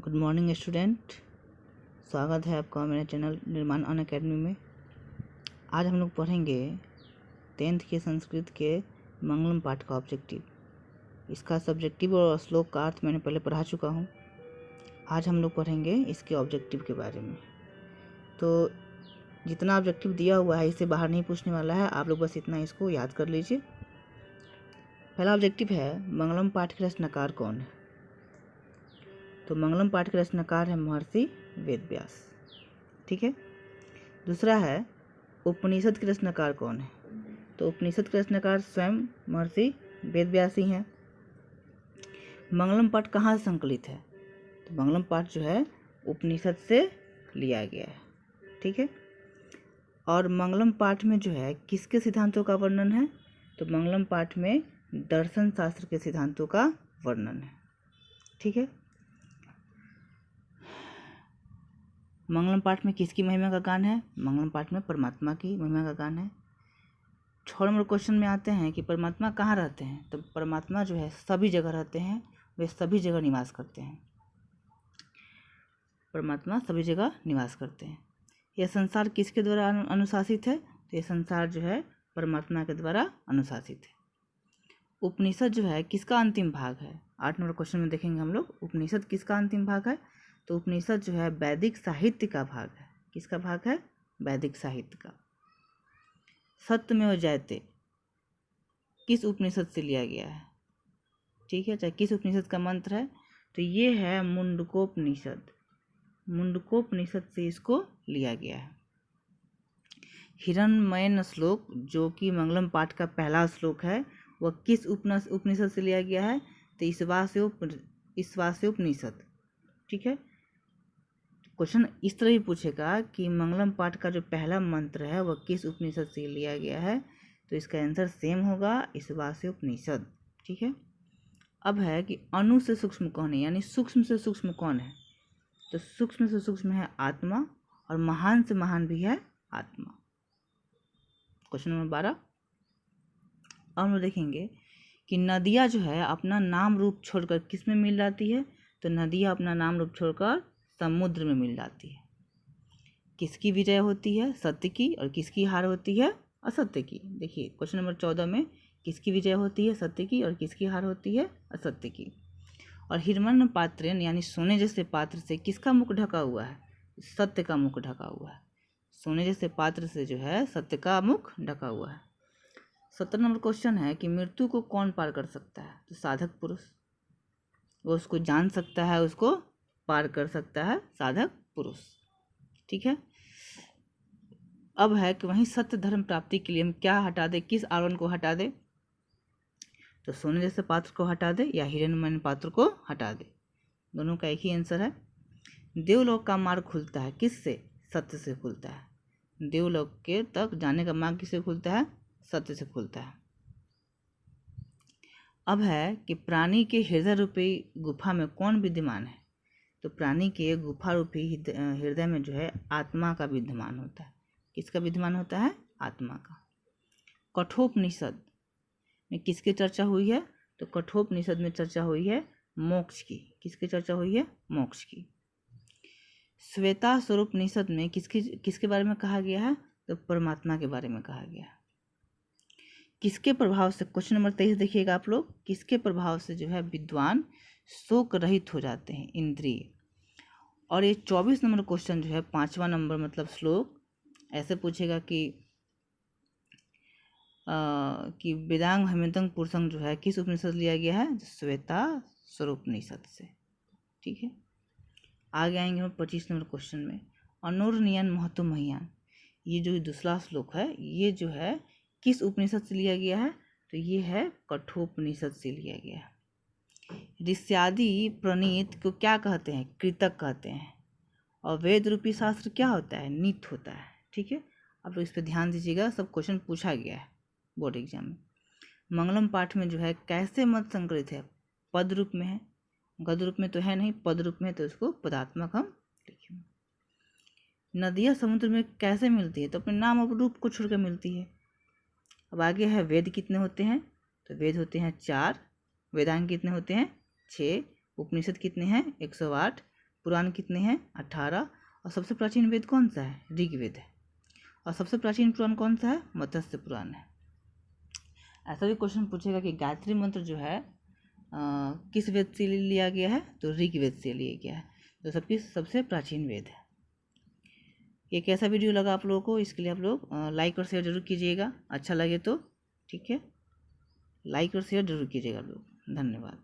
Good morning student, स्वागत है आपका मेरे चैनल निर्माण अनअकैडमी में। आज हम लोग पढ़ेंगे 10th के संस्कृत के मंगलम पाठ का ऑब्जेक्टिव। इसका सब्जेक्टिव और श्लोक का अर्थ मैंने पहले पढ़ा चुका हूँ। आज हम लोग पढ़ेंगे इसके ऑब्जेक्टिव के बारे में। तो जितना ऑब्जेक्टिव दिया हुआ है इससे बाहर नहीं पूछने वाला है, आप लोग बस इतना इसको याद कर लीजिए। पहला ऑब्जेक्टिव है मंगलम पाठ के रचनाकार कौन है। तो मंगलम पाठ के रचनाकार है महर्षि वेदव्यास। ठीक है। दूसरा है उपनिषद के रचनाकार कौन है। तो उपनिषद के रचनाकार स्वयं महर्षि वेदव्यास ही हैं। मंगलम पाठ कहाँ से संकलित है। तो मंगलम पाठ जो है उपनिषद से लिया गया है। ठीक है। और मंगलम पाठ में जो है किसके सिद्धांतों का वर्णन है। तो मंगलम पाठ में दर्शन शास्त्र के सिद्धांतों का वर्णन है। ठीक है। मंगलम पाठ में किसकी महिमा का गान है। मंगलम पाठ में परमात्मा की महिमा का गान है। 6 नंबर क्वेश्चन में आते हैं कि परमात्मा कहाँ रहते हैं। तो परमात्मा जो है सभी जगह रहते हैं, वे सभी जगह निवास करते हैं। परमात्मा सभी जगह निवास करते हैं। यह संसार किसके द्वारा अनुशासित है। तो यह संसार जो है परमात्मा के द्वारा अनुशासित है। उपनिषद जो है किसका अंतिम भाग है। 8 नंबर क्वेश्चन में देखेंगे हम लोग उपनिषद किसका अंतिम भाग है। तो उपनिषद जो है वैदिक साहित्य का भाग है। किसका भाग है। वैदिक साहित्य का। सत्यमेव जयते किस उपनिषद से लिया गया है। ठीक है, चाहे किस उपनिषद का मंत्र है। तो ये है मुंडकोपनिषद। मुंडकोपनिषद से इसको लिया गया है। हिरण्मयन श्लोक जो कि मंगलम पाठ का पहला श्लोक है वह किस उपनिषद से लिया गया है। तो ईशावास्य उपनिषद। ठीक है। क्वेश्चन इस तरह ही पूछेगा कि मंगलम पाठ का जो पहला मंत्र है वह किस उपनिषद से लिया गया है। तो इसका आंसर सेम होगा ईशावास्य उपनिषद। ठीक है। अब है कि अणु से सूक्ष्म कौन है, यानी सूक्ष्म से सूक्ष्म कौन है। तो सूक्ष्म से सूक्ष्म है आत्मा और महान से महान भी है आत्मा। Question number 12। अब हम देखेंगे कि नदियाँ जो है अपना नाम रूप छोड़कर किस में मिल जाती है। तो नदियाँ अपना नाम रूप छोड़कर समुद्र में मिल जाती है। किसकी विजय होती है, सत्य की, और किसकी हार होती है, असत्य की। देखिए क्वेश्चन नंबर 14 में किसकी विजय होती है, सत्य की, और किसकी हार होती है, असत्य की। और हिरण्य पात्रेन यानी सोने जैसे पात्र से किसका मुख ढका हुआ है। सत्य का मुख ढका हुआ है। सोने जैसे पात्र से जो है सत्य का मुख ढका हुआ है। 17 नंबर क्वेश्चन है कि मृत्यु को कौन पार कर सकता है। तो साधक पुरुष। वो उसको जान सकता है, उसको पार कर सकता है साधक पुरुष। ठीक है। अब है कि वहीं सत्य धर्म प्राप्ति के लिए हम क्या हटा दे, किस आवरण को हटा दे। तो सोने जैसे पात्र को हटा दे या हिरण्मय पात्र को हटा दे। दोनों का एक ही आंसर है। देवलोक का मार्ग खुलता है किससे, सत्य से खुलता है। देवलोक के तक जाने का मार्ग किससे खुलता है, सत्य से खुलता है। अब है कि प्राणी के हृदय रूपी गुफा में कौन विद्यमान है। तो प्राणी के गुफा रूपी हृदय में जो है आत्मा का विद्यमान होता है। किसका विद्यमान होता है, आत्मा का। कठोपनिषद में किसकी चर्चा हुई है। तो कठोपनिषद में चर्चा हुई है मोक्ष की। किसकी चर्चा हुई है, मोक्ष की। श्वेता स्वरूपनिषद में किसके बारे में कहा गया है। तो परमात्मा के बारे में कहा गया है। किसके प्रभाव से, क्वेश्चन नंबर 23 देखिएगा आप लोग, किसके प्रभाव से जो है विद्वान शोक रहित हो जाते हैं, इंद्रिय। और ये 24 नंबर क्वेश्चन जो है 5वां नंबर मतलब श्लोक ऐसे पूछेगा कि वेदांग हेमंतंग पुरुषंग जो है किस उपनिषद से लिया गया है। श्वेता स्वरूपनिषद से। ठीक है। आगे आएंगे हम 25 नंबर क्वेश्चन में अनुर्नियन महत्व महियान। ये जो दूसरा श्लोक है ये जो है किस उपनिषद से लिया गया है। तो ये है कठोपनिषद से लिया गया है। ऋष्यादि प्रणीत को क्या कहते हैं, कृतक कहते हैं। और वेद रूपी शास्त्र क्या होता है, नित होता है। ठीक है। आप लोग इस पर ध्यान दीजिएगा, सब क्वेश्चन पूछा गया है बोर्ड एग्जाम में। मंगलम पाठ में जो है कैसे मत संकलित है, पद रूप में है, गद रूप में तो है नहीं, पद रूप में, तो इसको पदात्मक हम लिखेंगे। नदियाँ समुद्र में कैसे मिलती है। तो अपने नाम और रूप को छोड़कर मिलती है। अब आगे है वेद कितने होते हैं। तो वेद होते हैं 4, वेदांग कितने होते हैं 6, उपनिषद कितने हैं 108, पुराण कितने हैं? 18। और सबसे प्राचीन वेद कौन सा है? ऋग्वेद है। और सबसे प्राचीन पुराण कौन सा है? मत्स्य पुराण है। ऐसा भी क्वेश्चन पूछेगा कि गायत्री मंत्र जो है किस वेद से लिया गया है? तो ऋग्वेद से लिया गया है, जो सबसे प्राचीन वेद है। ये कैसा वीडियो लगा आप लोगों को? इसके लिए आप लोग लाइक और शेयर जरूर कीजिएगा, अच्छा लगे तो। ठीक है, लाइक और शेयर जरूर कीजिएगा आप लोग। धन्यवाद।